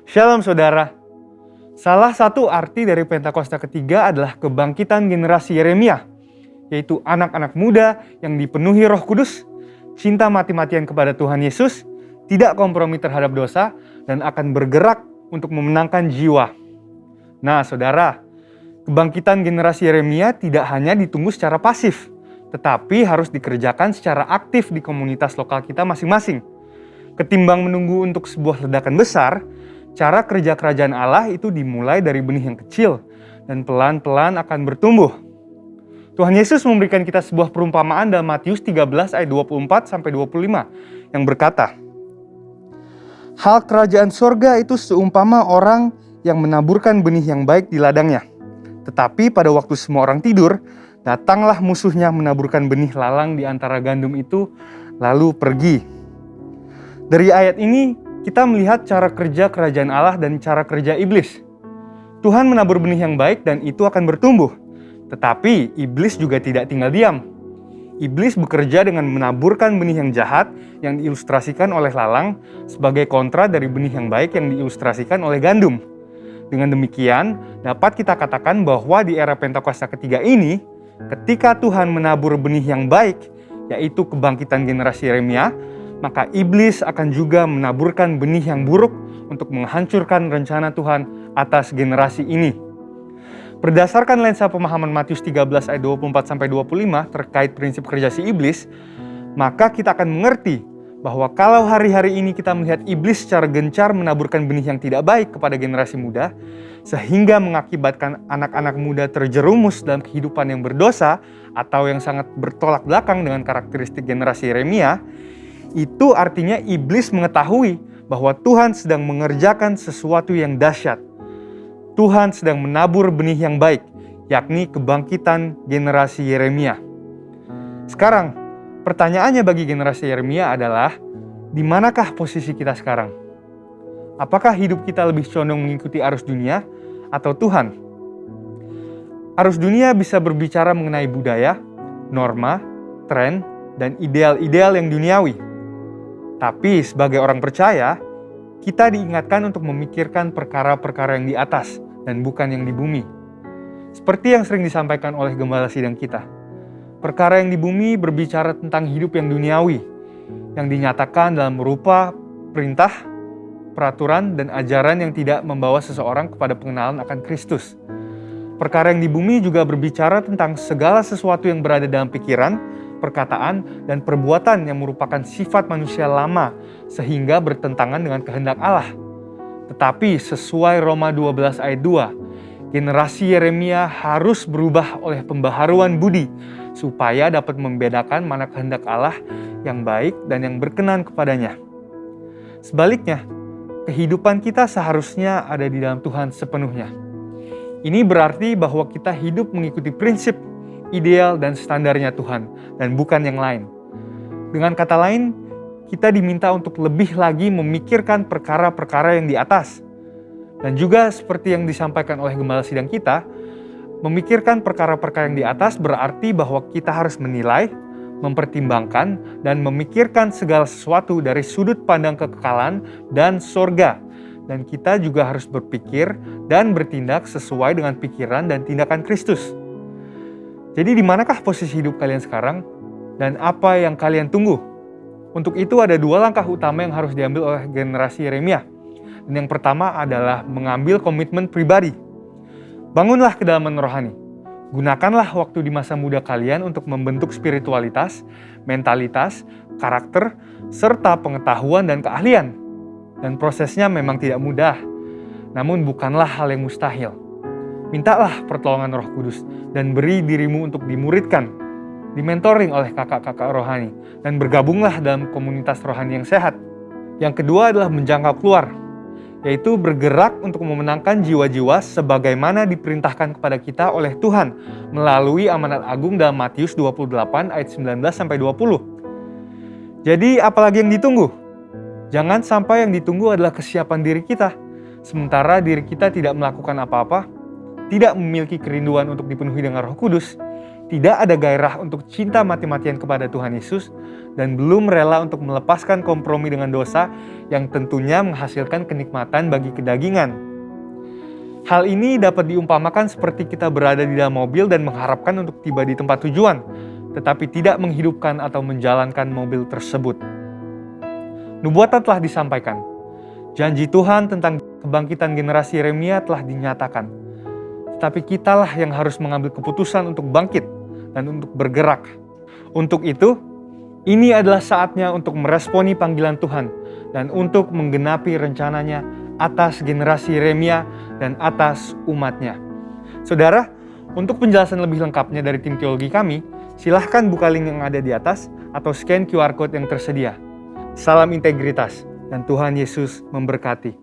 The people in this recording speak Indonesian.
Shalom saudara. Salah satu arti dari Pentakosta ketiga adalah kebangkitan generasi Yeremia, yaitu anak-anak muda yang dipenuhi Roh Kudus, cinta mati-matian kepada Tuhan Yesus, tidak kompromi terhadap dosa, dan akan bergerak untuk memenangkan jiwa. Nah saudara, kebangkitan generasi Yeremia tidak hanya ditunggu secara pasif, tetapi harus dikerjakan secara aktif di komunitas lokal kita masing-masing. Ketimbang menunggu untuk sebuah ledakan besar, cara kerja kerajaan Allah itu dimulai dari benih yang kecil dan pelan-pelan akan bertumbuh. Tuhan Yesus memberikan kita sebuah perumpamaan dalam Matius 13 ayat 24-25 yang berkata, "Hal kerajaan sorga itu seumpama orang yang menaburkan benih yang baik di ladangnya. Tetapi pada waktu semua orang tidur, datanglah musuhnya menaburkan benih lalang di antara gandum itu, lalu pergi." Dari ayat ini, kita melihat cara kerja kerajaan Allah dan cara kerja iblis. Tuhan menabur benih yang baik dan itu akan bertumbuh. Tetapi iblis juga tidak tinggal diam. Iblis bekerja dengan menaburkan benih yang jahat yang diilustrasikan oleh lalang sebagai kontra dari benih yang baik yang diilustrasikan oleh gandum. Dengan demikian, dapat kita katakan bahwa di era Pentakosta ketiga ini, ketika Tuhan menabur benih yang baik, yaitu kebangkitan generasi Yeremia, maka iblis akan juga menaburkan benih yang buruk untuk menghancurkan rencana Tuhan atas generasi ini. Berdasarkan lensa pemahaman Matius 13 ayat 24-25 terkait prinsip kerja si iblis, maka kita akan mengerti bahwa kalau hari-hari ini kita melihat iblis secara gencar menaburkan benih yang tidak baik kepada generasi muda, sehingga mengakibatkan anak-anak muda terjerumus dalam kehidupan yang berdosa atau yang sangat bertolak belakang dengan karakteristik generasi Yeremia, itu artinya iblis mengetahui bahwa Tuhan sedang mengerjakan sesuatu yang dahsyat. Tuhan sedang menabur benih yang baik, yakni kebangkitan generasi Yeremia. Sekarang, pertanyaannya bagi generasi Yeremia adalah, di manakah posisi kita sekarang? Apakah hidup kita lebih condong mengikuti arus dunia atau Tuhan? Arus dunia bisa berbicara mengenai budaya, norma, tren, dan ideal-ideal yang duniawi. Tapi sebagai orang percaya, kita diingatkan untuk memikirkan perkara-perkara yang di atas dan bukan yang di bumi. Seperti yang sering disampaikan oleh gembala sidang kita, perkara yang di bumi berbicara tentang hidup yang duniawi, yang dinyatakan dalam rupa perintah, peraturan, dan ajaran yang tidak membawa seseorang kepada pengenalan akan Kristus. Perkara yang di bumi juga berbicara tentang segala sesuatu yang berada dalam pikiran, perkataan, dan perbuatan yang merupakan sifat manusia lama sehingga bertentangan dengan kehendak Allah. Tetapi sesuai Roma 12 ayat 2, generasi Yeremia harus berubah oleh pembaharuan budi supaya dapat membedakan mana kehendak Allah yang baik dan yang berkenan kepadanya. Sebaliknya, kehidupan kita seharusnya ada di dalam Tuhan sepenuhnya. Ini berarti bahwa kita hidup mengikuti prinsip, ideal, dan standarnya Tuhan, dan bukan yang lain. Dengan kata lain, kita diminta untuk lebih lagi memikirkan perkara-perkara yang di atas. Dan juga seperti yang disampaikan oleh gembala sidang kita, memikirkan perkara-perkara yang di atas berarti bahwa kita harus menilai, mempertimbangkan, dan memikirkan segala sesuatu dari sudut pandang kekekalan dan sorga. Dan kita juga harus berpikir dan bertindak sesuai dengan pikiran dan tindakan Kristus. Jadi di manakah posisi hidup kalian sekarang dan apa yang kalian tunggu? Untuk itu ada dua langkah utama yang harus diambil oleh generasi Yeremia. Dan yang pertama adalah mengambil komitmen pribadi. Bangunlah kedalaman rohani. Gunakanlah waktu di masa muda kalian untuk membentuk spiritualitas, mentalitas, karakter, serta pengetahuan dan keahlian. Dan prosesnya memang tidak mudah, namun bukanlah hal yang mustahil. Mintalah pertolongan Roh Kudus dan beri dirimu untuk dimuridkan, dimentoring oleh kakak-kakak rohani, dan bergabunglah dalam komunitas rohani yang sehat. Yang kedua adalah menjangkau keluar, yaitu bergerak untuk memenangkan jiwa-jiwa sebagaimana diperintahkan kepada kita oleh Tuhan melalui amanat agung dalam Matius 28 ayat 19-20. Jadi apalagi yang ditunggu? Jangan sampai yang ditunggu adalah kesiapan diri kita, sementara diri kita tidak melakukan apa-apa, tidak memiliki kerinduan untuk dipenuhi dengan Roh Kudus, tidak ada gairah untuk cinta mati-matian kepada Tuhan Yesus, dan belum rela untuk melepaskan kompromi dengan dosa yang tentunya menghasilkan kenikmatan bagi kedagingan. Hal ini dapat diumpamakan seperti kita berada di dalam mobil dan mengharapkan untuk tiba di tempat tujuan, tetapi tidak menghidupkan atau menjalankan mobil tersebut. Nubuatan telah disampaikan. Janji Tuhan tentang kebangkitan generasi Yeremia telah dinyatakan. Tetapi kitalah yang harus mengambil keputusan untuk bangkit dan untuk bergerak. Untuk itu, ini adalah saatnya untuk meresponi panggilan Tuhan dan untuk menggenapi rencananya atas generasi Yeremia dan atas umatnya. Saudara, untuk penjelasan lebih lengkapnya dari tim teologi kami, silahkan buka link yang ada di atas atau scan QR Code yang tersedia. Salam integritas dan Tuhan Yesus memberkati.